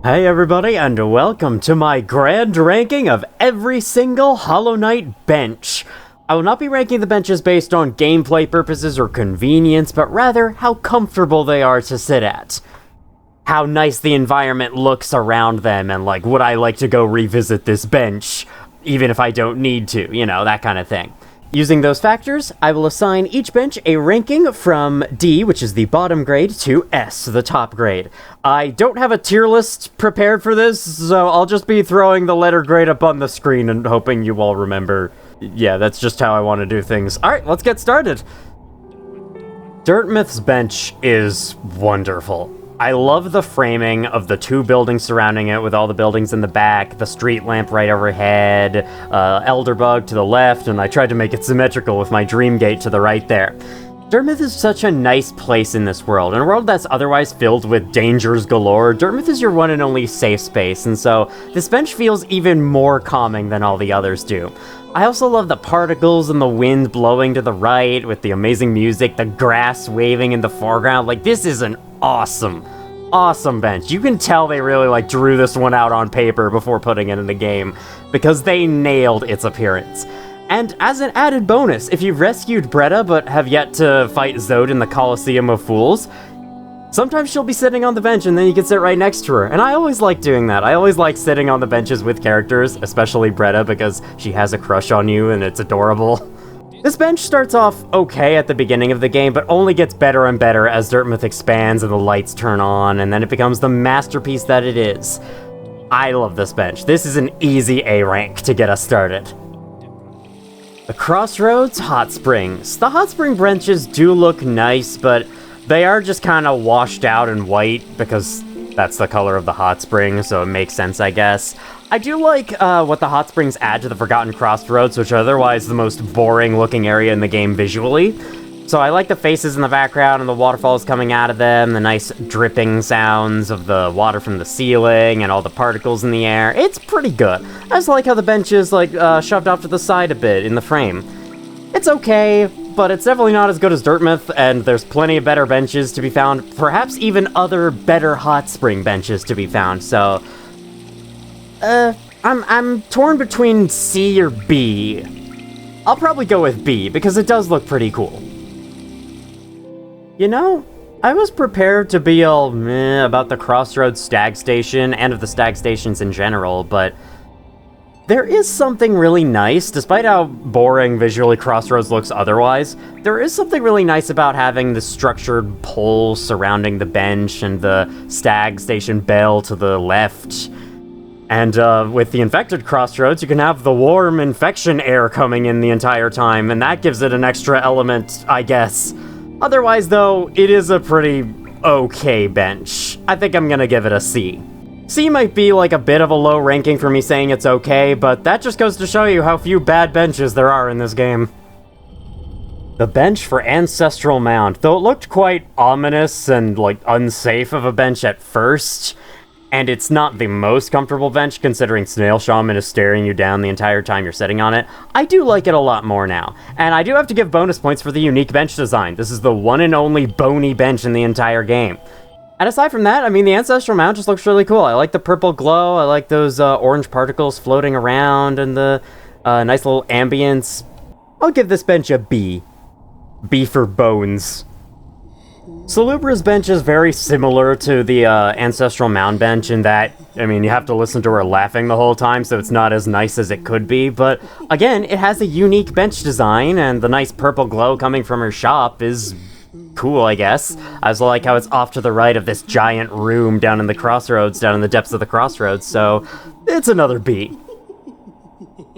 Hey everybody, and welcome to my grand ranking of every single Hollow Knight bench. I will not be ranking the benches based on gameplay purposes or convenience, but rather how comfortable they are to sit at. How nice the environment looks around them, and would I like to go revisit this bench, even if I don't need to, that kind of thing. Using those factors, I will assign each bench a ranking from D, which is the bottom grade, to S, the top grade. I don't have a tier list prepared for this, so I'll just be throwing the letter grade up on the screen and hoping you all remember. Yeah, that's just how I want to do things. Alright, let's get started. Dirtmouth's bench is wonderful. I love the framing of the two buildings surrounding it, with all the buildings in the back, the street lamp right overhead, Elderbug to the left, and I tried to make it symmetrical with my dream gate to the right there. Dirtmouth is such a nice place in this world. In a world that's otherwise filled with dangers galore, Dirtmouth is your one and only safe space, and so this bench feels even more calming than all the others do. I also love the particles and the wind blowing to the right, with the amazing music, the grass waving in the foreground. This is an awesome bench. You can tell they really drew this one out on paper before putting it in the game, because they nailed its appearance. And as an added bonus, if you've rescued Bretta but have yet to fight Zode in the Coliseum of Fools, sometimes she'll be sitting on the bench and then you can sit right next to her. And I always like doing that. I always like sitting on the benches with characters, especially Bretta, because she has a crush on you and it's adorable. This bench starts off okay at the beginning of the game, but only gets better and better as Dirtmouth expands and the lights turn on, and then it becomes the masterpiece that it is. I love this bench. This is an easy A rank to get us started. The Crossroads Hot Springs. The Hot Spring benches do look nice, but they are just kind of washed out and white because that's the color of the hot spring, so it makes sense, I guess. I do like what the hot springs add to the Forgotten Crossroads, which are otherwise the most boring looking area in the game visually. So I like the faces in the background and the waterfalls coming out of them, the nice dripping sounds of the water from the ceiling and all the particles in the air. It's pretty good. I just like how the bench is shoved off to the side a bit in the frame. It's okay, but it's definitely not as good as Dirtmouth, and there's plenty of better benches to be found, perhaps even other better hot spring benches to be found, so I'm torn between C or B. I'll probably go with B, because it does look pretty cool. I was prepared to be all meh about the Crossroads Stag Station, and of the Stag Stations in general, but there is something really nice, despite how boring visually Crossroads looks otherwise. There is something really nice about having the structured pole surrounding the bench and the Stag Station bell to the left. And with the Infected Crossroads, you can have the warm infection air coming in the entire time, and that gives it an extra element, I guess. Otherwise, though, it is a pretty okay bench. I think I'm gonna give it a C. C might be a bit of a low ranking for me saying it's okay, but that just goes to show you how few bad benches there are in this game. The bench for Ancestral Mound. Though it looked quite ominous and unsafe of a bench at first, and it's not the most comfortable bench considering Snail Shaman is staring you down the entire time you're sitting on it, I do like it a lot more now. And I do have to give bonus points for the unique bench design. This is the one and only bony bench in the entire game. And aside from that, the Ancestral Mound just looks really cool. I like the purple glow, I like those orange particles floating around, and the nice little ambience. I'll give this bench a B. B for bones. Salubra's bench is very similar to the Ancestral Mound bench in that, you have to listen to her laughing the whole time, so it's not as nice as it could be, but again, it has a unique bench design, and the nice purple glow coming from her shop is cool, I guess. I also like how it's off to the right of this giant room down in the crossroads, down in the depths of the crossroads, so it's another B.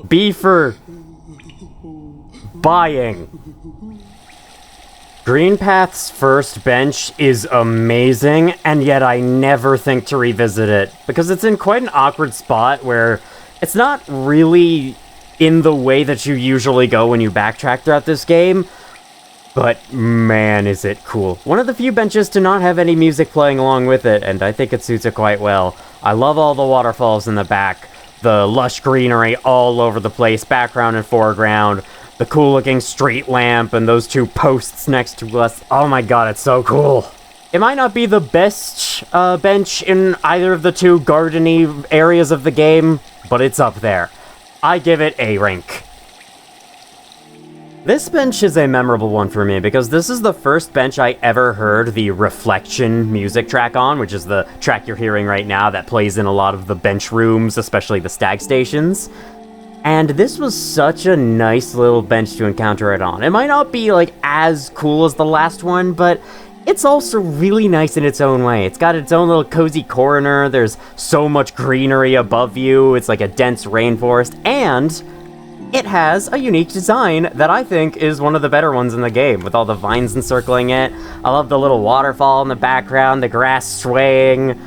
B for buying. Greenpath's first bench is amazing, and yet I never think to revisit it, because it's in quite an awkward spot where it's not really in the way that you usually go when you backtrack throughout this game, but man is it cool. One of the few benches to not have any music playing along with it, and I think it suits it quite well. I love all the waterfalls in the back, the lush greenery all over the place, background and foreground, the cool looking street lamp, and those two posts next to us. Oh my god, it's so cool. It might not be the best bench in either of the two gardeny areas of the game, but it's up there. I give it A rank. This bench is a memorable one for me because this is the first bench I ever heard the Reflection music track on, which is the track you're hearing right now that plays in a lot of the bench rooms, especially the stag stations. And this was such a nice little bench to encounter it on. It might not be like as cool as the last one, but it's also really nice in its own way. It's got its own little cozy corner, there's so much greenery above you, it's like a dense rainforest, and it has a unique design that I think is one of the better ones in the game, with all the vines encircling it. I love the little waterfall in the background, the grass swaying.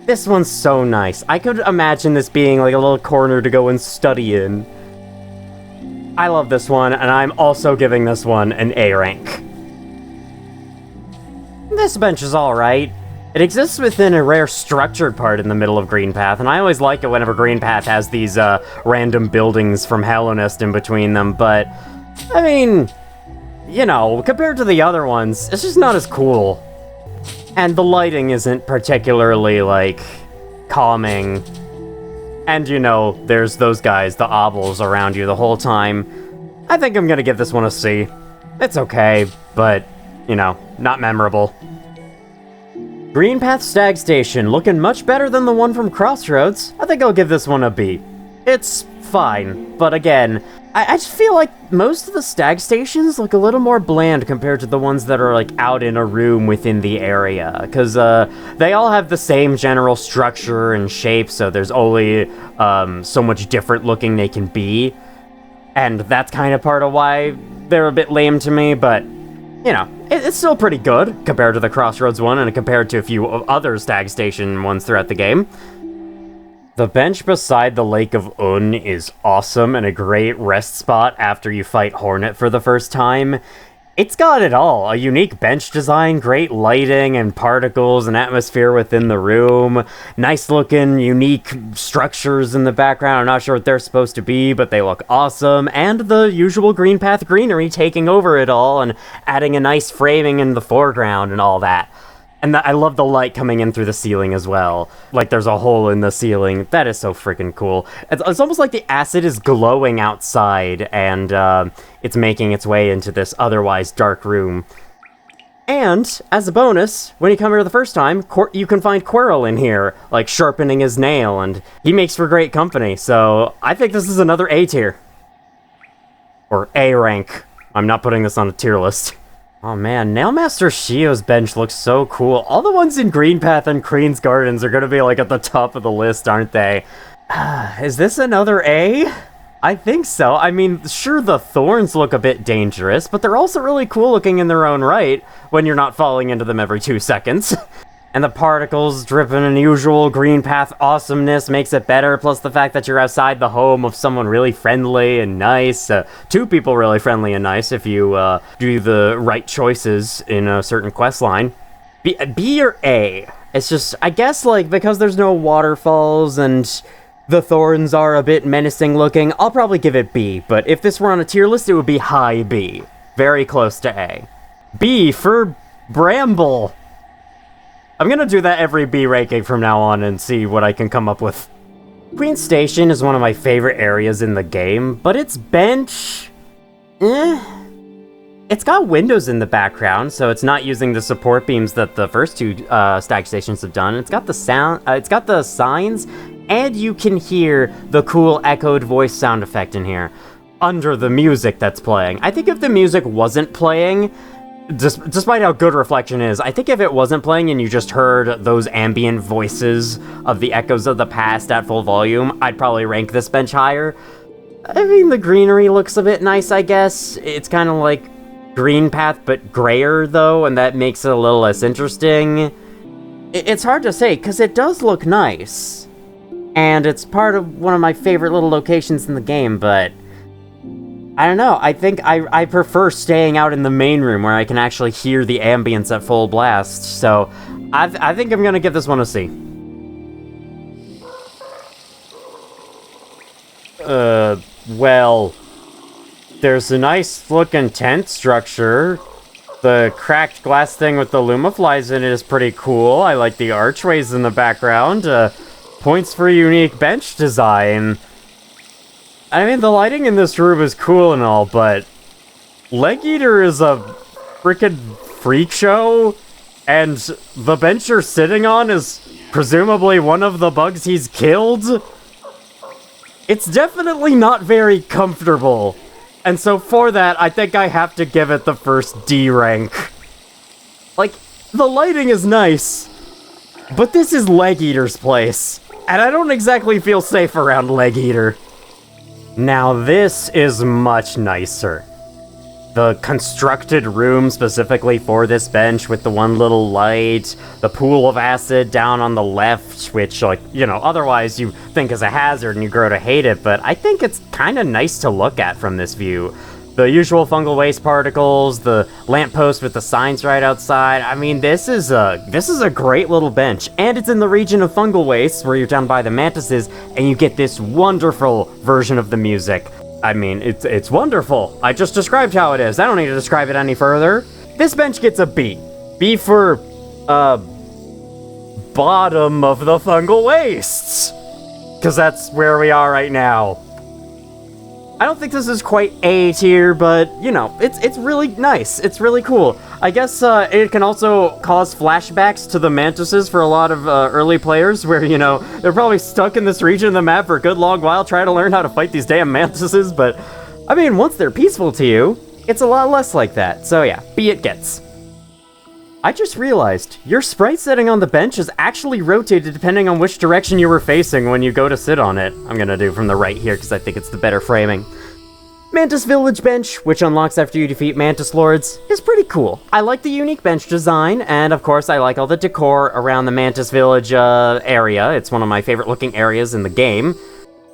This one's so nice. I could imagine this being like a little corner to go and study in. I love this one, and I'm also giving this one an A rank. This bench is alright. It exists within a rare structured part in the middle of Greenpath, and I always like it whenever Greenpath has these random buildings from Hallownest in between them, but, I mean, you know, compared to the other ones, it's just not as cool. And the lighting isn't particularly, like, calming. And, you know, there's those guys, the obels, around you the whole time. I think I'm gonna give this one a C. It's okay, but, you know, not memorable. Greenpath Stag Station, looking much better than the one from Crossroads. I think I'll give this one a B. It's fine, but again, I just feel like most of the stag stations look a little more bland compared to the ones that are like out in a room within the area, because they all have the same general structure and shape, so there's only so much different looking they can be, and that's kind of part of why they're a bit lame to me, but you know, it's still pretty good compared to the Crossroads one and compared to a few other stag station ones throughout the game. The bench beside the Lake of Un is awesome and a great rest spot after you fight Hornet for the first time. It's got it all. A unique bench design, great lighting and particles and atmosphere within the room. Nice looking, unique structures in the background. I'm not sure what they're supposed to be, but they look awesome. And the usual Greenpath greenery taking over it all and adding a nice framing in the foreground and all that. And I love the light coming in through the ceiling as well. Like there's a hole in the ceiling. That is so freaking cool. It's almost like the acid is glowing outside and it's making its way into this otherwise dark room. And, as a bonus, when you come here the first time, you can find Quirrell in here, like sharpening his nail, and he makes for great company. So I think this is another A tier. Or A rank. I'm not putting this on a tier list. Oh man, Nailmaster Shio's bench looks so cool. All the ones in Greenpath and Queen's Gardens are gonna be like at the top of the list, aren't they? Is this another A? I think so. I mean, sure, the thorns look a bit dangerous, but they're also really cool looking in their own right when you're not falling into them every 2 seconds. And the particles dripping unusual Greenpath awesomeness makes it better, plus the fact that you're outside the home of someone really friendly and nice. 2 people really friendly and nice if you do the right choices in a certain quest line. B or A? It's just, I guess, like, because there's no waterfalls and the thorns are a bit menacing looking, I'll probably give it B, but if this were on a tier list, it would be high B. Very close to A. B for Bramble. I'm gonna do that every B ranking from now on and see what I can come up with. Queen Station is one of my favorite areas in the game, but its bench... It's got windows in the background, so it's not using the support beams that the first 2 stag stations have done. It's got the sound, it's got the signs, and you can hear the cool echoed voice sound effect in here, under the music that's playing. I think if the music wasn't playing, despite how good Reflection is, I think if it wasn't playing and you just heard those ambient voices of the echoes of the past at full volume, I'd probably rank this bench higher. I mean, the greenery looks a bit nice, I guess. It's kind of like Greenpath, but grayer, though, and that makes it a little less interesting. It's hard to say, because it does look nice. And it's part of one of my favorite little locations in the game, but I don't know, I think I prefer staying out in the main room where I can actually hear the ambience at full blast, so I think I'm gonna give this one a C. Well, there's a nice looking tent structure, The cracked glass thing with the lumaflies in it is pretty cool. I like the archways in the background. Points for unique bench design. I mean, the lighting in this room is cool and all, but Leg Eater is a freaking freak show, and the bench you're sitting on is presumably one of the bugs he's killed. It's definitely not very comfortable, and so for that, I think I have to give it the first D rank. Like, the lighting is nice, but this is Leg Eater's place, and I don't exactly feel safe around Leg Eater. Now this is much nicer. The constructed room specifically for this bench with the one little light, the pool of acid down on the left, which, like, you know, otherwise you think is a hazard and you grow to hate it, but I think it's kind of nice to look at from this view. The usual fungal waste particles, the lamppost with the signs right outside. I mean, this is a great little bench, and it's in the region of fungal wastes where you're down by the mantises, and you get this wonderful version of the music. I mean, it's wonderful. I just described how it is. I don't need to describe it any further. This bench gets a B. B for, bottom of the fungal wastes. Because that's where we are right now. I don't think this is quite A tier, but, you know, it's really nice. It's really cool. I guess it can also cause flashbacks to the mantises for a lot of early players, where, you know, they're probably stuck in this region of the map for a good long while trying to learn how to fight these damn mantises, but, I mean, once they're peaceful to you, it's a lot less like that. So yeah, B it gets. I just realized, your sprite setting on the bench is actually rotated depending on which direction you were facing when you go to sit on it. I'm gonna do from the right here because I think it's the better framing. Mantis Village bench, which unlocks after you defeat Mantis Lords, is pretty cool. I like the unique bench design, and of course I like all the decor around the Mantis Village area. It's one of my favorite looking areas in the game.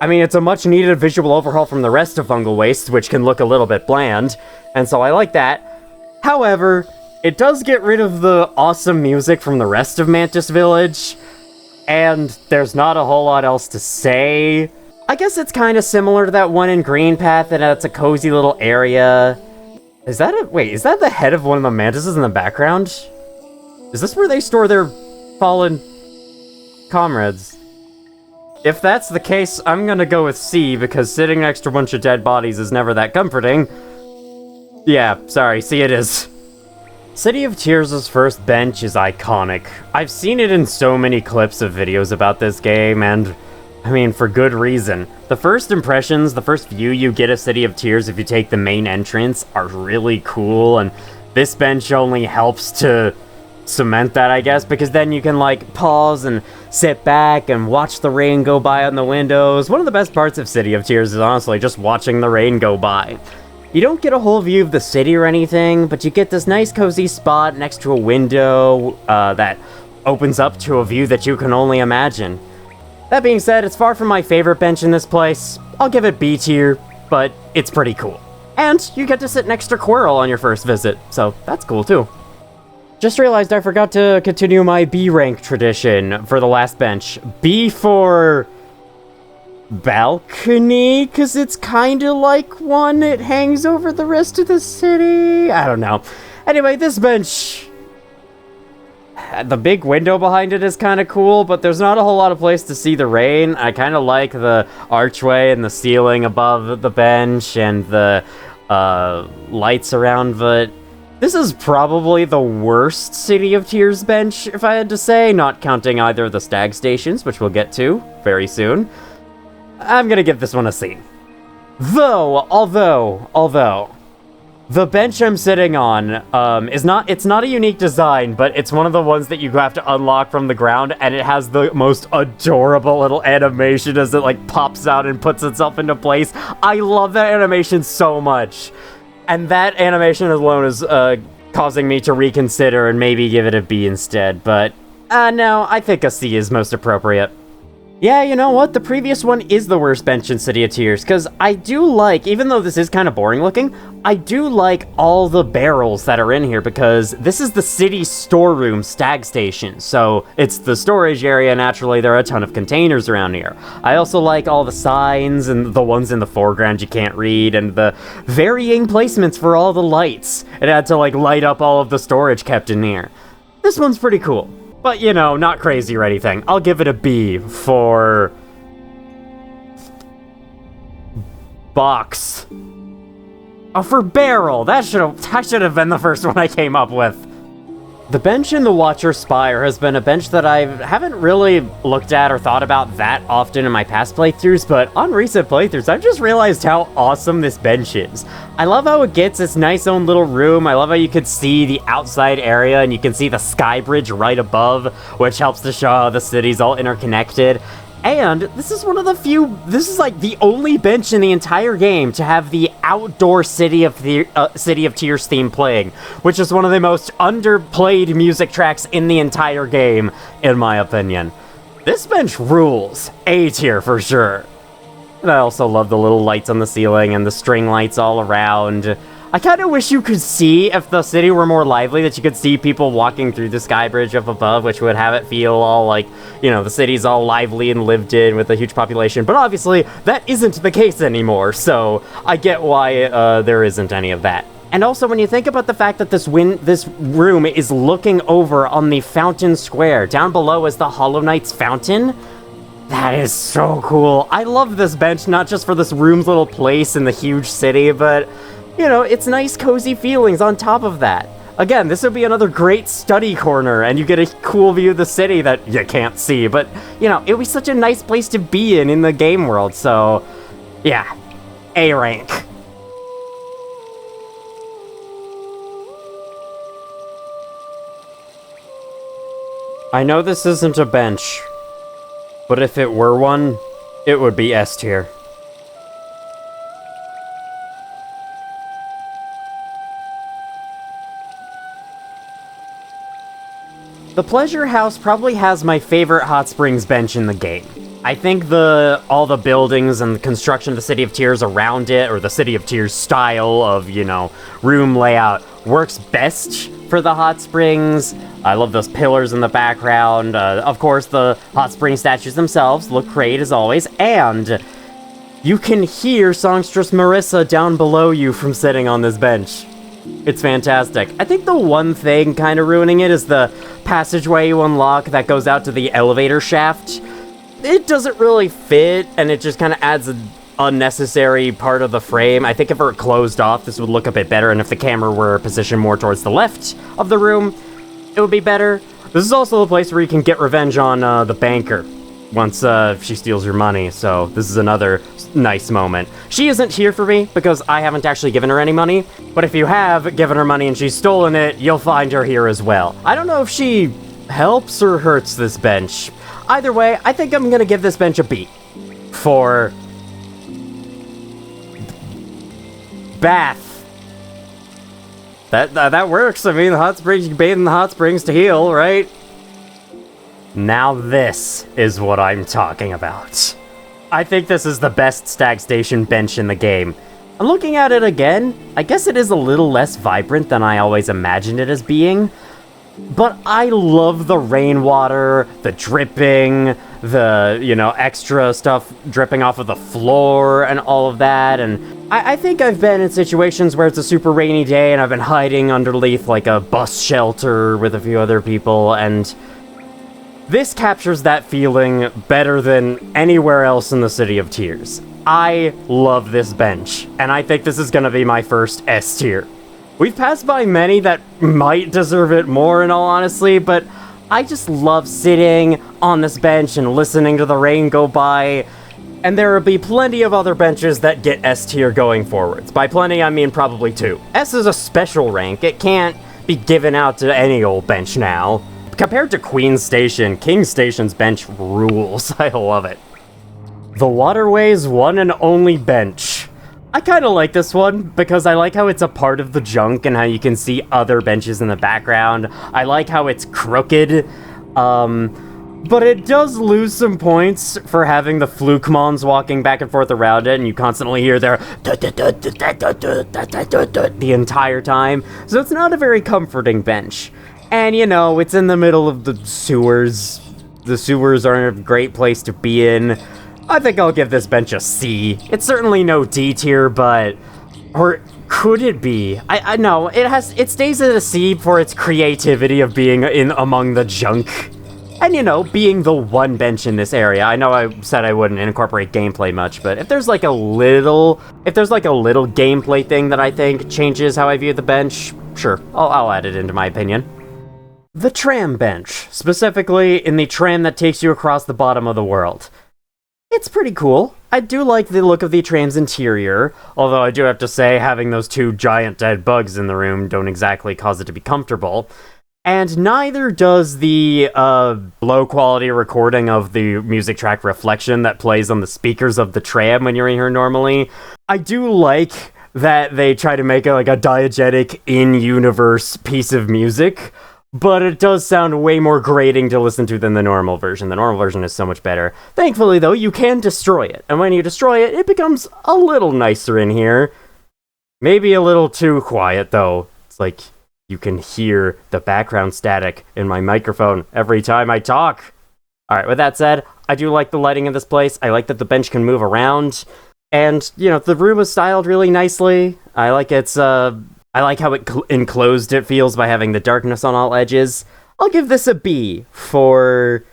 I mean, it's a much needed visual overhaul from the rest of Fungal Wastes, which can look a little bit bland, and so I like that. However, it does get rid of the awesome music from the rest of Mantis Village, and there's not a whole lot else to say. I guess it's kind of similar to that one in Greenpath, and it's a cozy little area. Is that the head of one of the mantises in the background? Is this where they store their fallen comrades? If that's the case, I'm gonna go with C, because sitting next to a bunch of dead bodies is never that comforting. Yeah, sorry, C it is. City of Tears' first bench is iconic. I've seen it in so many clips of videos about this game, and I mean, for good reason. The first impressions, the first view you get of City of Tears if you take the main entrance are really cool, and this bench only helps to cement that, I guess, because then you can, like, pause and sit back and watch the rain go by on the windows. One of the best parts of City of Tears is honestly just watching the rain go by. You don't get a whole view of the city or anything, but you get this nice cozy spot next to a window that opens up to a view that you can only imagine. That being said, it's far from my favorite bench in this place. I'll give it B tier, but it's pretty cool. And you get to sit next to Quirrell on your first visit, so that's cool too. Just realized I forgot to continue my B rank tradition for the last bench. B for balcony, because it's kind of like one. It hangs over the rest of the city. I don't know. Anyway, this bench, the big window behind it is kind of cool, but there's not a whole lot of place to see the rain. I kind of like the archway and the ceiling above the bench and the lights around, but this is probably the worst City of Tears bench, if I had to say, not counting either of the stag stations, which we'll get to very soon. I'm gonna give this one a C. Although, the bench I'm sitting on it's not a unique design, but it's one of the ones that you have to unlock from the ground, and it has the most adorable little animation as it, like, pops out and puts itself into place. I love that animation so much. And that animation alone is causing me to reconsider and maybe give it a B instead, but no, I think a C is most appropriate. Yeah, you know what? The previous one is the worst bench in City of Tears, because I do like, even though this is kind of boring looking, I do like all the barrels that are in here, because this is the city storeroom stag station, so it's the storage area. Naturally, there are a ton of containers around here. I also like all the signs, and the ones in the foreground you can't read, and the varying placements for all the lights. It had to, like, light up all of the storage kept in here. This one's pretty cool. But, you know, not crazy or anything. I'll give it a B for... box. Oh, for barrel! That should have been the first one I came up with. The bench in the Watcher Spire has been a bench that I haven't really looked at or thought about that often in my past playthroughs, but on recent playthroughs, I've just realized how awesome this bench is. I love how it gets its nice own little room. I love how you can see the outside area and you can see the sky bridge right above, which helps to show how the city's all interconnected. And this is one of the few, this is like the only bench in the entire game to have the outdoor City of Tears theme playing, which is one of the most underplayed music tracks in the entire game, in my opinion. This bench rules. A tier for sure. And I also love the little lights on the ceiling and the string lights all around. I kind of wish you could see, if the city were more lively, that you could see people walking through the sky bridge up above, which would have it feel all like, you know, the city's all lively and lived in with a huge population. But obviously, that isn't the case anymore, so I get why there isn't any of that. And also, when you think about the fact that this room is looking over on the Fountain Square, down below is the Hollow Knight's Fountain. That is so cool. I love this bench, not just for this room's little place in the huge city, but... you know, it's nice, cozy feelings on top of that. Again, this would be another great study corner, and you get a cool view of the city that you can't see, but, you know, it would be such a nice place to be in the game world, so, yeah, A rank. I know this isn't a bench, but if it were one, it would be S tier. The Pleasure House probably has my favorite hot springs bench in the game. I think all the buildings and the construction of the City of Tears around it, or the City of Tears style of, you know, room layout, works best for the hot springs. I love those pillars in the background. Of course, the hot spring statues themselves look great as always, and you can hear songstress Marissa down below you from sitting on this bench. It's fantastic. I think the one thing kind of ruining it is the passageway you unlock that goes out to the elevator shaft. It doesn't really fit, and it just kind of adds an unnecessary part of the frame. I think if it were closed off, this would look a bit better, and if the camera were positioned more towards the left of the room, it would be better. This is also the place where you can get revenge on the banker once she steals your money, so this is another nice moment. She isn't here for me because I haven't actually given her any money, but if you have given her money and she's stolen it, you'll find her here as well. I don't know if she helps or hurts this bench. Either way, I think I'm gonna give this bench a B for bath. That works. I mean, the hot springs, you can bathe in the hot springs to heal, right? Now this is what I'm talking about. I think this is the best stag station bench in the game. I'm looking at it again. I guess it is a little less vibrant than I always imagined it as being. But I love the rainwater, the dripping, the, you know, extra stuff dripping off of the floor and all of that. And I think I've been in situations where it's a super rainy day and I've been hiding underneath like a bus shelter with a few other people, and this captures that feeling better than anywhere else in the City of Tears. I love this bench, and I think this is gonna be my first S tier. We've passed by many that might deserve it more, in all honesty, but I just love sitting on this bench and listening to the rain go by, and there will be plenty of other benches that get S tier going forwards. By plenty, I mean probably 2. S is a special rank. It can't be given out to any old bench now. Compared to Queen's Station, King's Station's bench rules. I love it. The Waterways one and only bench. I kind of like this one because I like how it's a part of the junk and how you can see other benches in the background. I like how it's crooked. But it does lose some points for having the Flukemons walking back and forth around it, and you constantly hear their the entire time. So it's not a very comforting bench. And, you know, it's in the middle of the sewers. The sewers aren't a great place to be in. I think I'll give this bench a C. It's certainly no D tier, but... Or could it be? I know, it stays at a C for its creativity of being in among the junk. And, you know, being the one bench in this area. I know I said I wouldn't incorporate gameplay much, but if there's like a little gameplay thing that I think changes how I view the bench, sure, I'll add it into my opinion. The tram bench, specifically in the tram that takes you across the bottom of the world. It's pretty cool. I do like the look of the tram's interior, although I do have to say having those two giant dead bugs in the room don't exactly cause it to be comfortable. And neither does the low-quality recording of the music track Reflection that plays on the speakers of the tram when you're in here normally. I do like that they try to make it like a diegetic, in-universe piece of music, but it does sound way more grating to listen to than the normal version. The normal version is so much better. Thankfully, though, you can destroy it, and when you destroy it, it becomes a little nicer in here. Maybe a little too quiet, though. It's like... You can hear the background static in my microphone every time I talk. Alright, with that said, I do like the lighting of this place. I like that the bench can move around. And, you know, the room is styled really nicely. I like I like how enclosed it feels by having the darkness on all edges. I'll give this a B for...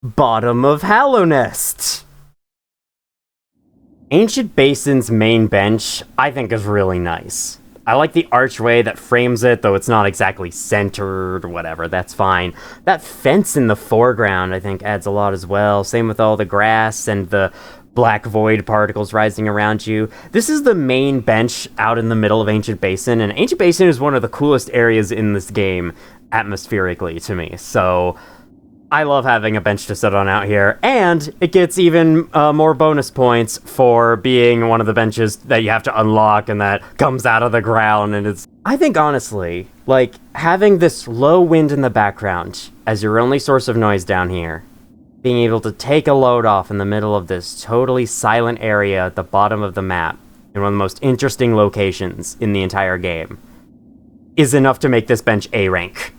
Bottom of Hallownest. Ancient Basin's main bench, I think, is really nice. I like the archway that frames it, though it's not exactly centered or whatever, that's fine. That fence in the foreground, I think, adds a lot as well. Same with all the grass and the black void particles rising around you. This is the main bench out in the middle of Ancient Basin, and Ancient Basin is one of the coolest areas in this game, atmospherically, to me. So... I love having a bench to sit on out here, and it gets even more bonus points for being one of the benches that you have to unlock and that comes out of the ground, and it's... I think, honestly, like, having this low wind in the background as your only source of noise down here, being able to take a load off in the middle of this totally silent area at the bottom of the map, in one of the most interesting locations in the entire game, is enough to make this bench A rank.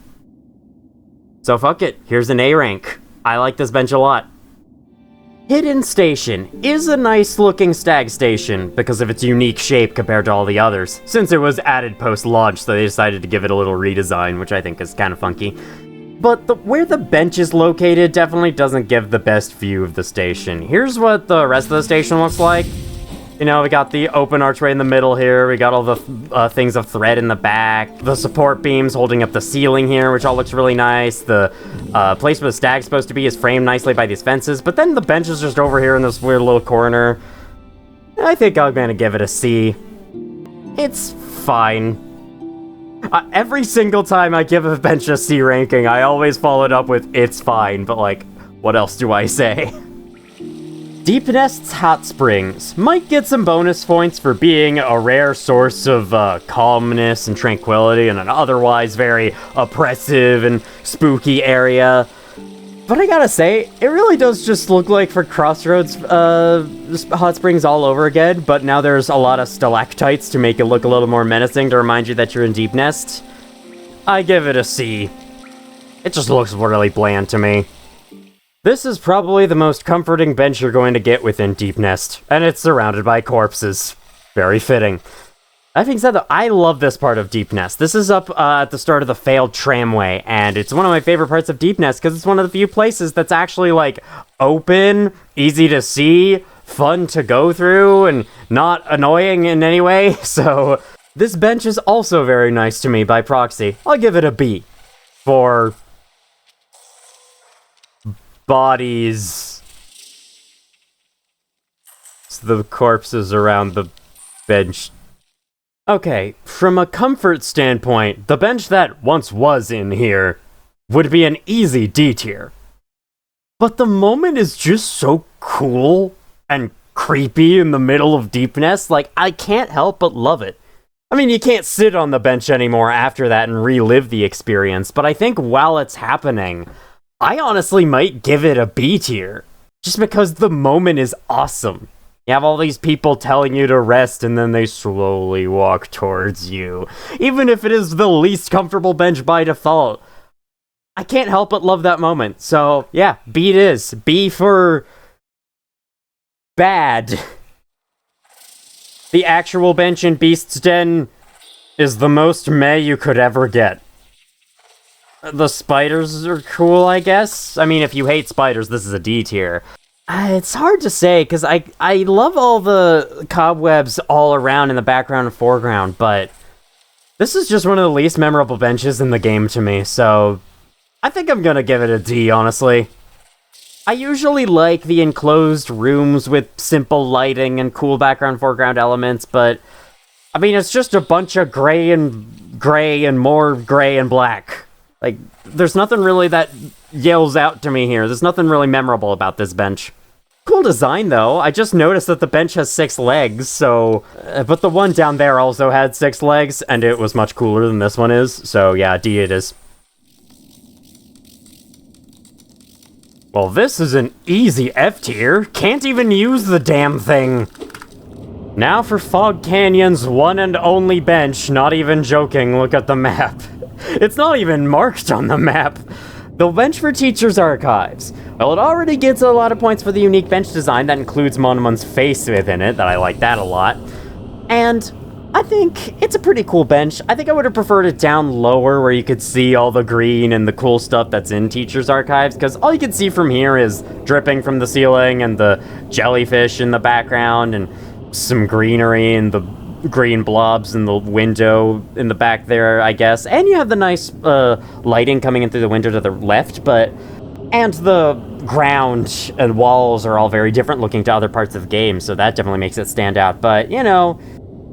So fuck it, here's an A rank. I like this bench a lot. Hidden Station is a nice looking stag station because of its unique shape compared to all the others, since it was added post-launch, so they decided to give it a little redesign, which I think is kind of funky. But where the bench is located definitely doesn't give the best view of the station. Here's what the rest of the station looks like. You know, we got the open archway in the middle here, we got all the things of thread in the back, the support beams holding up the ceiling here, which all looks really nice, the place where the stag's supposed to be is framed nicely by these fences, but then the bench is just over here in this weird little corner. I think I'm gonna give it a C. It's fine. Every single time I give a bench a C ranking, I always follow it up with, it's fine, but like, what else do I say? Deepnest's Hot Springs might get some bonus points for being a rare source of calmness and tranquility in an otherwise very oppressive and spooky area. But I gotta say, it really does just look like for Crossroads Hot Springs all over again, but now there's a lot of stalactites to make it look a little more menacing to remind you that you're in Deepnest. I give it a C. It just looks really bland to me. This is probably the most comforting bench you're going to get within Deepnest, and it's surrounded by corpses. Very fitting. That being said, though, I love this part of Deepnest. This is up at the start of the failed tramway, and it's one of my favorite parts of Deepnest because it's one of the few places that's actually, like, open, easy to see, fun to go through, and not annoying in any way, so... This bench is also very nice to me by proxy. I'll give it a B. For... bodies. It's the corpses around the bench. Okay, from a comfort standpoint, the bench that once was in here would be an easy D tier. But the moment is just so cool and creepy in the middle of Deepnest, like, I can't help but love it. I mean, you can't sit on the bench anymore after that and relive the experience, but I think while it's happening, I honestly might give it a B tier, just because the moment is awesome. You have all these people telling you to rest, and then they slowly walk towards you, even if it is the least comfortable bench by default. I can't help but love that moment. So, yeah, B it is. B for bad. The actual bench in Beast's Den is the most meh you could ever get. The spiders are cool, I guess. I mean, if you hate spiders, this is a D tier. It's hard to say, because I love all the cobwebs all around in the background and foreground, but this is just one of the least memorable benches in the game to me, so I think I'm gonna give it a D, honestly. I usually like the enclosed rooms with simple lighting and cool background foreground elements, but I mean, it's just a bunch of gray and more gray and black. Like, there's nothing really that yells out to me here. There's nothing really memorable about this bench. Cool design, though. I just noticed that the bench has 6 legs, so... but the one down there also had 6 legs, and it was much cooler than this one is. So, yeah, D it is. Well, this is an easy F tier. Can't even use the damn thing. Now for Fog Canyon's one and only bench. Not even joking, look at the map. It's not even marked on the map. The bench for Teacher's Archives. Well, it already gets a lot of points for the unique bench design that includes Monomon's face within it, that I like that a lot. And I think it's a pretty cool bench. I think I would have preferred it down lower where you could see all the green and the cool stuff that's in Teacher's Archives, because all you can see from here is dripping from the ceiling and the jellyfish in the background and some greenery and the green blobs in the window in the back there, I guess. And you have the nice lighting coming in through the window to the left, and the ground and walls are all very different looking to other parts of the game, so that definitely makes it stand out. But, you know,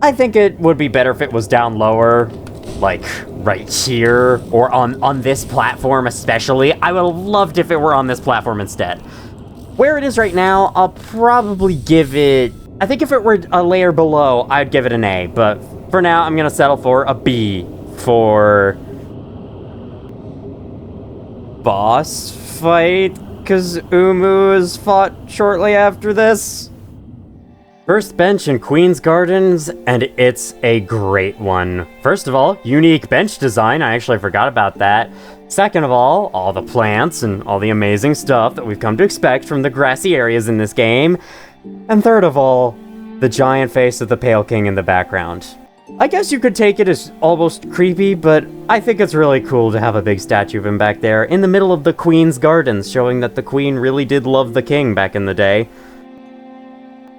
I think it would be better if it was down lower, like right here, or on this platform especially. I would have loved if it were on this platform instead. Where it is right now, I'll probably give it... I think if it were a layer below, I'd give it an A, but for now, I'm gonna settle for a B for boss fight, because Umu is fought shortly after this. First bench in Queen's Gardens, and it's a great one. First of all, unique bench design, I actually forgot about that. Second of all the plants and all the amazing stuff that we've come to expect from the grassy areas in this game. And third of all, the giant face of the Pale King in the background. I guess you could take it as almost creepy, but I think it's really cool to have a big statue of him back there in the middle of the Queen's Gardens, showing that the Queen really did love the King back in the day.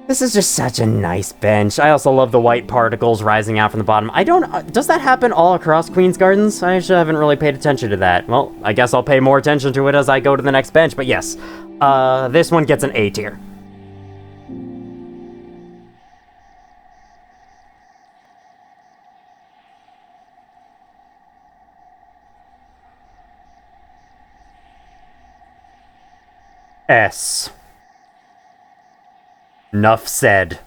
This is just such a nice bench. I also love the white particles rising out from the bottom. Does that happen all across Queen's Gardens? I actually haven't really paid attention to that. Well, I guess I'll pay more attention to it as I go to the next bench, but yes. This one gets an A tier. S. Nuff said.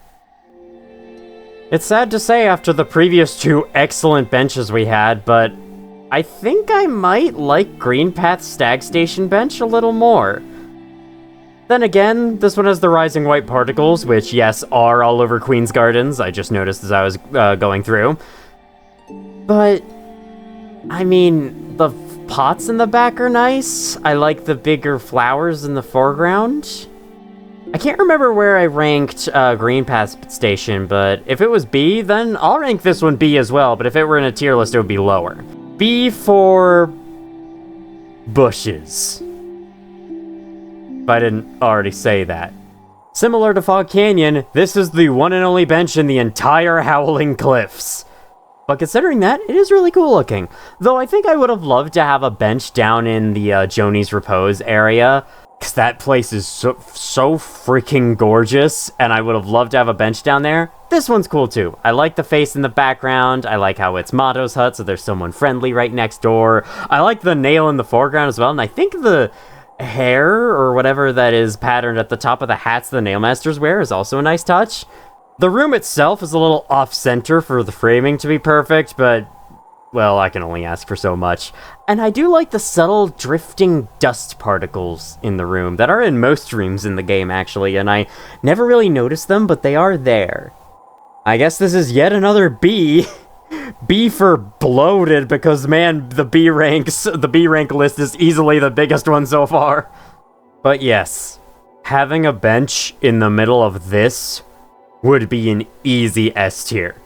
It's sad to say after the previous 2 excellent benches we had, but I think I might like Greenpath's Stag Station bench a little more. Then again, this one has the rising white particles, which, yes, are all over Queen's Gardens. I just noticed as I was going through. But, I mean, the pots in the back are nice. I like the bigger flowers in the foreground. I can't remember where I ranked Greenpath Station, but if it was B, then I'll rank this one B as well, but if it were in a tier list, it would be lower. B for bushes. If I didn't already say that. Similar to Fog Canyon, this is the one and only bench in the entire Howling Cliffs. But considering that, it is really cool looking. Though I think I would have loved to have a bench down in the Joni's Repose area, because that place is so freaking gorgeous, and I would have loved to have a bench down there. This one's cool too. I like the face in the background. I like how it's Mato's hut, so there's someone friendly right next door. I like the nail in the foreground as well, and I think the hair, or whatever that is patterned at the top of the hats the Nailmasters wear, is also a nice touch. The room itself is a little off-center for the framing to be perfect, but well, I can only ask for so much. And I do like the subtle drifting dust particles in the room that are in most rooms in the game, actually, and I never really noticed them, but they are there. I guess this is yet another B. B for bloated, because man, the B rank list is easily the biggest one so far. But yes, having a bench in the middle of this would be an easy S tier.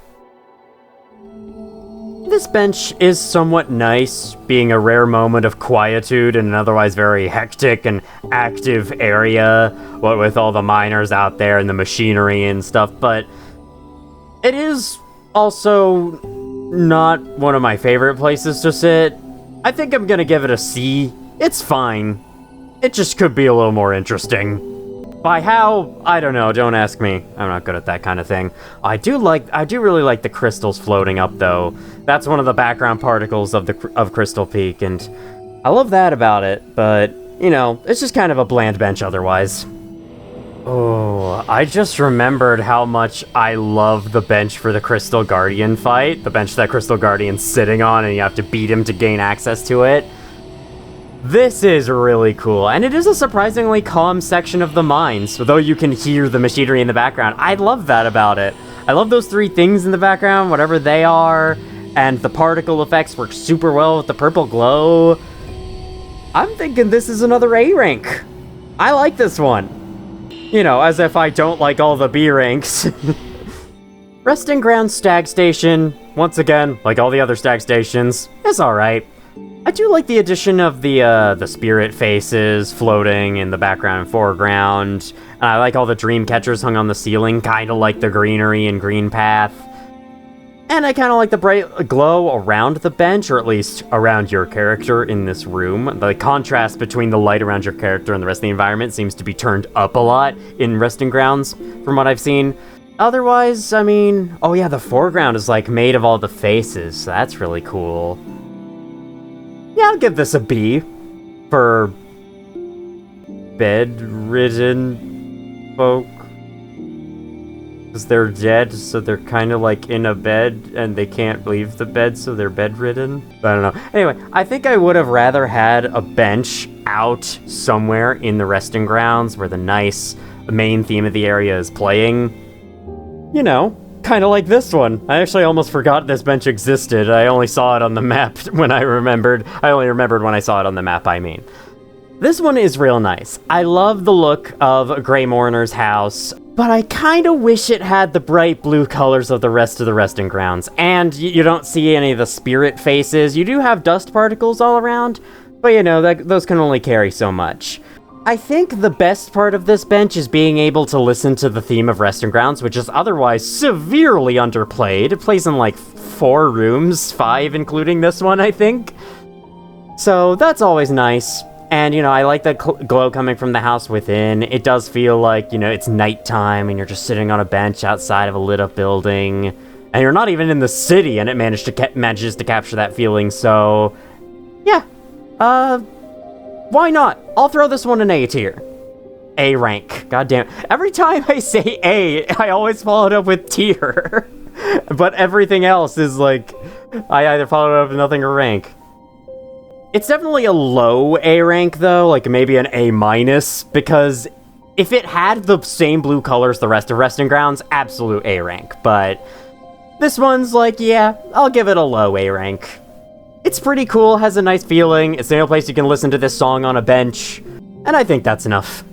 This bench is somewhat nice, being a rare moment of quietude in an otherwise very hectic and active area, what with all the miners out there and the machinery and stuff, but it is also not one of my favorite places to sit. I think I'm gonna give it a C. It's fine. It just could be a little more interesting. By how? I don't know, don't ask me. I'm not good at that kind of thing. I do really like the crystals floating up, though. That's one of the background particles of Crystal Peak, and I love that about it, but, you know, it's just kind of a bland bench otherwise. Oh, I just remembered how much I love the bench for the Crystal Guardian fight. The bench that Crystal Guardian's sitting on, and you have to beat him to gain access to it. This is really cool, and it is a surprisingly calm section of the mines, though you can hear the machinery in the background. I love that about it. I love those three things in the background, whatever they are, and the particle effects work super well with the purple glow. I'm thinking this is another A rank. I like this one. You know, as if I don't like all the B ranks. Resting Ground Stag Station, once again, like all the other stag stations, is alright. I do like the addition of the spirit faces floating in the background and foreground. And I like all the dream catchers hung on the ceiling, kind of like the greenery in Greenpath. And I kind of like the bright glow around the bench, or at least around your character in this room. The contrast between the light around your character and the rest of the environment seems to be turned up a lot in Resting Grounds, from what I've seen. Otherwise, I mean, oh yeah, the foreground is like made of all the faces, so that's really cool. Yeah, I'll give this a B for bedridden folk. Because they're dead, so they're kind of like in a bed and they can't leave the bed, so they're bedridden. I don't know. Anyway, I think I would have rather had a bench out somewhere in the resting grounds where the nice main theme of the area is playing. You know, kind of like this one. I actually almost forgot this bench existed. I only saw it on the map when I remembered. I only remembered when I saw it on the map, I mean. This one is real nice. I love the look of Grey Mourner's house, but I kind of wish it had the bright blue colors of the rest of the resting grounds. And you don't see any of the spirit faces. You do have dust particles all around, but you know, those can only carry so much. I think the best part of this bench is being able to listen to the theme of Resting Grounds, which is otherwise severely underplayed. It plays in like 4 rooms, 5 including this one, I think. So that's always nice. And, you know, I like the glow coming from the house within. It does feel like, you know, it's nighttime and you're just sitting on a bench outside of a lit up building. And you're not even in the city, and it manages to capture that feeling, so yeah. Why not? I'll throw this one an A tier. A rank. God damn. Every time I say A, I always follow it up with tier. But everything else is like, I either follow it up with nothing or rank. It's definitely a low A rank though, like maybe an A minus, because if it had the same blue colors the rest of Resting Grounds, absolute A rank. But this one's like, yeah, I'll give it a low A rank. It's pretty cool, has a nice feeling, it's the only place you can listen to this song on a bench, and I think that's enough.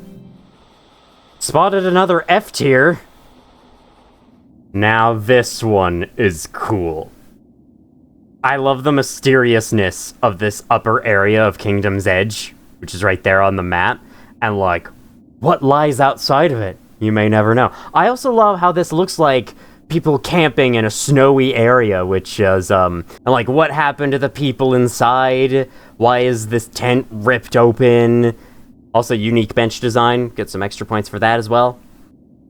Spotted another F tier. Now this one is cool. I love the mysteriousness of this upper area of Kingdom's Edge, which is right there on the map, and like, what lies outside of it? You may never know. I also love how this looks like people camping in a snowy area, which is, and like, what happened to the people inside? Why is this tent ripped open? Also, unique bench design. Get some extra points for that as well.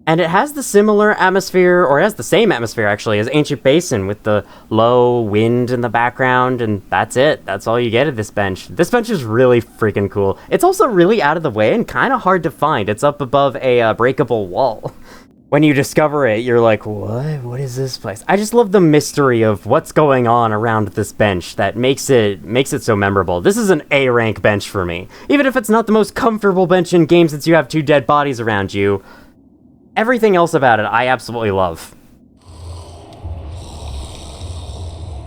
And it has the similar atmosphere, or it has the same atmosphere, actually, as Ancient Basin, with the low wind in the background, and that's it. That's all you get at this bench. This bench is really freaking cool. It's also really out of the way and kind of hard to find. It's up above a breakable wall. when you discover it, you're like, what? What is this place? I just love the mystery of what's going on around this bench that makes it so memorable. This is an A rank bench for me. Even if it's not the most comfortable bench in game since you have 2 dead bodies around you, everything else about it I absolutely love.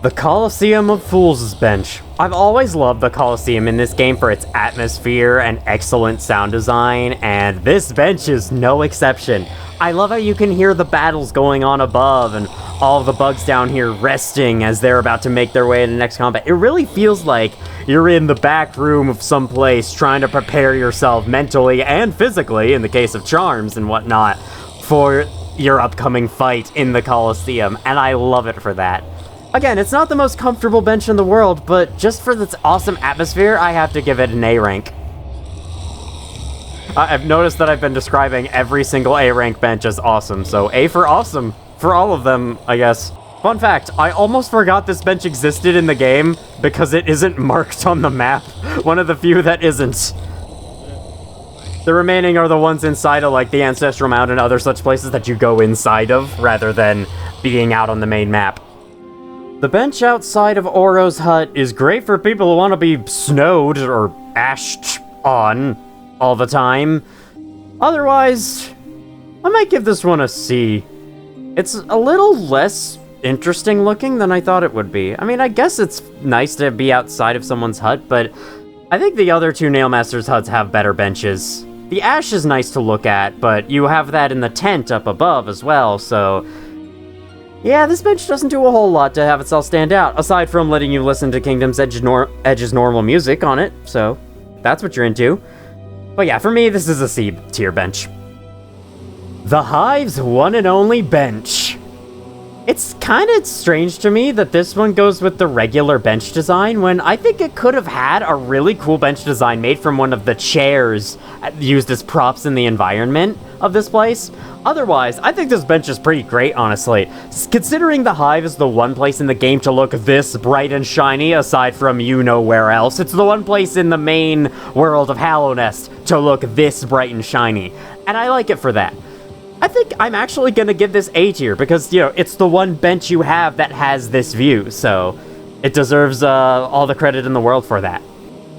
The Colosseum of Fools' bench. I've always loved the Colosseum in this game for its atmosphere and excellent sound design, and this bench is no exception. I love how you can hear the battles going on above and all the bugs down here resting as they're about to make their way into the next combat. It really feels like you're in the back room of some place trying to prepare yourself mentally and physically, in the case of charms and whatnot, for your upcoming fight in the Colosseum, and I love it for that. Again, it's not the most comfortable bench in the world, but just for its awesome atmosphere, I have to give it an A rank. I've noticed that I've been describing every single A rank bench as awesome, so A for awesome for all of them, I guess. Fun fact, I almost forgot this bench existed in the game because it isn't marked on the map. One of the few that isn't. The remaining are the ones inside of like the Ancestral Mound and other such places that you go inside of, rather than being out on the main map. The bench outside of Oro's hut is great for people who want to be snowed or ashed on all the time. Otherwise, I might give this one a C. It's a little less interesting looking than I thought it would be. I mean, I guess it's nice to be outside of someone's hut, but I think the other 2 Nailmasters' huts have better benches. The ash is nice to look at, but you have that in the tent up above as well, so yeah, this bench doesn't do a whole lot to have itself stand out, aside from letting you listen to Kingdom's Edge's normal music on it, so that's what you're into. But yeah, for me, this is a C tier bench. The Hive's one and only bench. It's kind of strange to me that this one goes with the regular bench design when I think it could have had a really cool bench design made from one of the chairs used as props in the environment of this place. Otherwise, I think this bench is pretty great, honestly. Considering the Hive is the one place in the game to look this bright and shiny, aside from you-know-where else, it's the one place in the main world of Hallownest to look this bright and shiny. And I like it for that. I think I'm actually gonna give this A tier because, you know, it's the one bench you have that has this view, so it deserves all the credit in the world for that.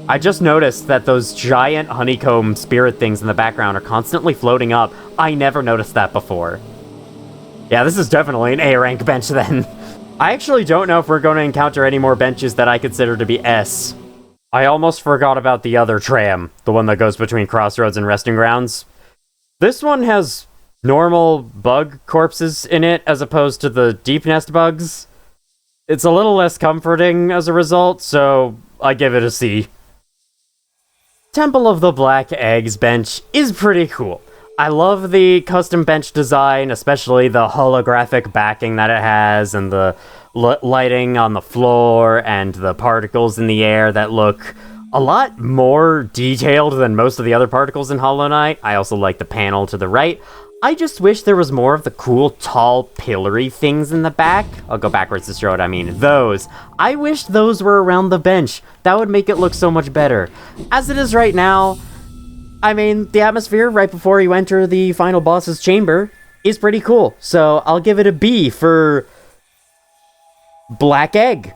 I just noticed that those giant honeycomb spirit things in the background are constantly floating up. I never noticed that before. Yeah, this is definitely an A rank bench then. I actually don't know if we're going to encounter any more benches that I consider to be S. I almost forgot about the other tram, the one that goes between Crossroads and Resting Grounds. This one has normal bug corpses in it as opposed to the Deepnest bugs. It's a little less comforting as a result, so I give it a C. Temple of the Black Eggs bench is pretty cool. I love the custom bench design, especially the holographic backing that it has, and the lighting on the floor, and the particles in the air that look a lot more detailed than most of the other particles in Hollow Knight. I also like the panel to the right. I just wish there was more of the cool, tall, pillory things in the back. I'll go backwards to show what I mean. Those. I wish those were around the bench. That would make it look so much better. As it is right now, I mean, the atmosphere right before you enter the final boss's chamber is pretty cool. So I'll give it a B for Black Egg.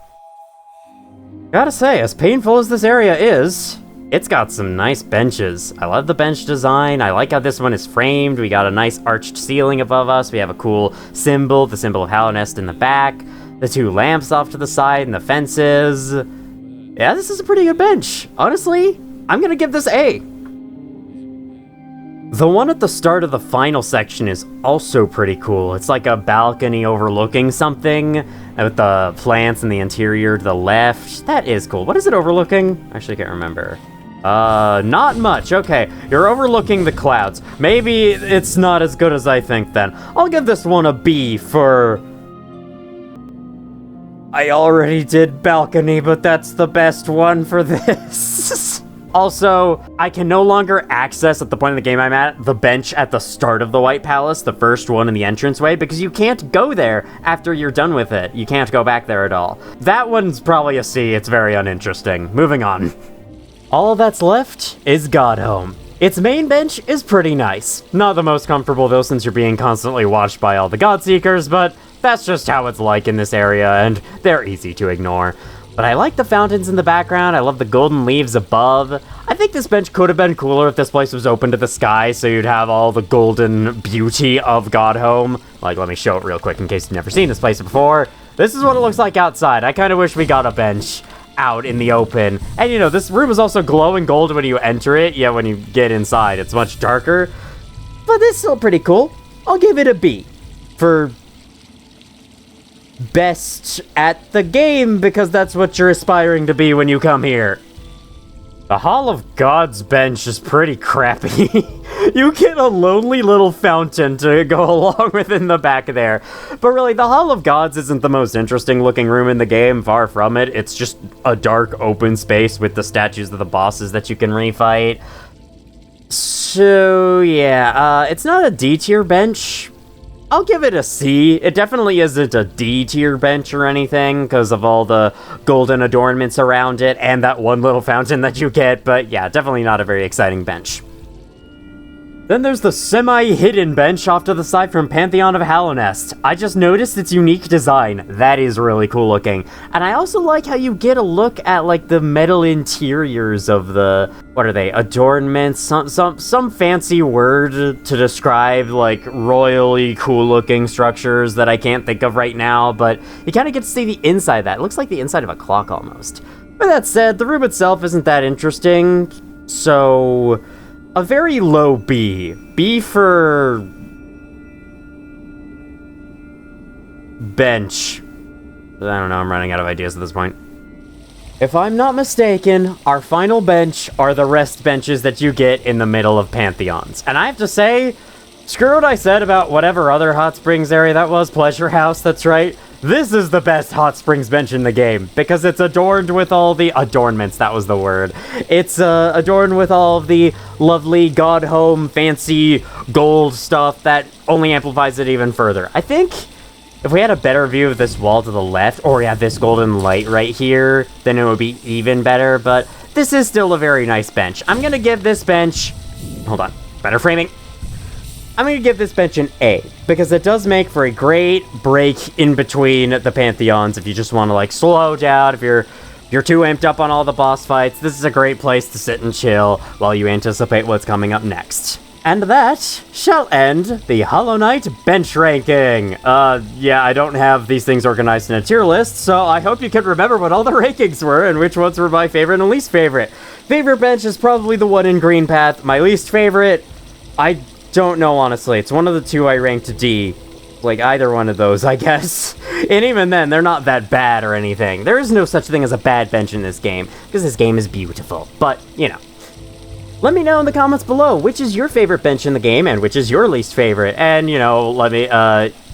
Gotta say, as painful as this area is, it's got some nice benches. I love the bench design. I like how this one is framed. We got a nice arched ceiling above us. We have a cool symbol, the symbol of Hallownest in the back. The 2 lamps off to the side and the fences. Yeah, this is a pretty good bench. Honestly, I'm gonna give this A. The one at the start of the final section is also pretty cool. It's like a balcony overlooking something with the plants in the interior to the left. That is cool. What is it overlooking? Actually, I can't remember. Not much. Okay, you're overlooking the clouds. Maybe it's not as good as I think then. I'll give this one a B for... I already did balcony, but that's the best one for this. Also, I can no longer access, at the point in the game I'm at, the bench at the start of the White Palace, the first one in the entranceway, because you can't go there after you're done with it. You can't go back there at all. That one's probably a C. It's very uninteresting. Moving on. All that's left is Godhome. Its main bench is pretty nice. Not the most comfortable though, since you're being constantly watched by all the Godseekers, but that's just how it's like in this area, and they're easy to ignore. But I like the fountains in the background, I love the golden leaves above. I think this bench could have been cooler if this place was open to the sky, so you'd have all the golden beauty of Godhome. Like, let me show it real quick in case you've never seen this place before. This is what it looks like outside. I kind of wish we got a bench out in the open. And you know, this room is also glowing gold when you enter it, yet when you get inside, it's much darker. But it's still pretty cool. I'll give it a B for best at the game, because that's what you're aspiring to be when you come here. The Hall of Gods bench is pretty crappy. You get a lonely little fountain to go along with in the back there. But really, the Hall of Gods isn't the most interesting looking room in the game, far from it. It's just a dark open space with the statues of the bosses that you can refight. So yeah, it's not a D tier bench. I'll give it a C. It definitely isn't a D tier bench or anything because of all the golden adornments around it and that one little fountain that you get, but yeah, definitely not a very exciting bench. Then there's the semi-hidden bench off to the side from Pantheon of Hallownest. I just noticed its unique design. That is really cool looking. And I also like how you get a look at like the metal interiors of the, what are they, adornments? Some fancy word to describe like royally cool looking structures that I can't think of right now, but you kind of get to see the inside of that. It looks like the inside of a clock almost. With that said, the room itself isn't that interesting, so a very low B. B for bench. I don't know, I'm running out of ideas at this point. If I'm not mistaken, our final bench are the rest benches that you get in the middle of Pantheons. And I have to say, screw what I said about whatever other hot springs area that was, Pleasure House, that's right. This is the best hot springs bench in the game, because it's adorned with all the adornments, that was the word. It's adorned with all of the lovely Godhome fancy gold stuff that only amplifies it even further. I think if we had a better view of this wall to the left, or we had this golden light right here, then it would be even better, but this is still a very nice bench. I'm gonna give this bench, hold on, better framing. I'm going to give this bench an A, because it does make for a great break in between the Pantheons if you just want to, like, slow down, if you're too amped up on all the boss fights. This is a great place to sit and chill while you anticipate what's coming up next. And that shall end the Hollow Knight bench ranking. Yeah, I don't have these things organized in a tier list, so I hope you can remember what all the rankings were and which ones were my favorite and least favorite. Favorite bench is probably the one in Greenpath. My least favorite, I don't know, honestly. It's one of the two I ranked D. Like, either one of those, I guess. And even then, they're not that bad or anything. There is no such thing as a bad bench in this game, because this game is beautiful. But, you know. Let me know in the comments below, which is your favorite bench in the game, and which is your least favorite. And, you know, let me,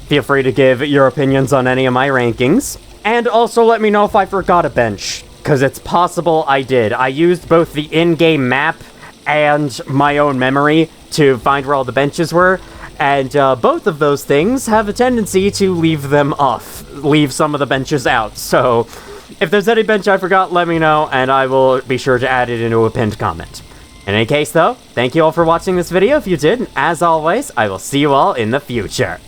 feel free to give your opinions on any of my rankings. And also let me know if I forgot a bench, because it's possible I did. I used both the in-game map and my own memory to find where all the benches were, and both of those things have a tendency to leave them off, leave some of the benches out. So if there's any bench I forgot, let me know, and I will be sure to add it into a pinned comment. In any case though, thank you all for watching this video if you did, and as always, I will see you all in the future.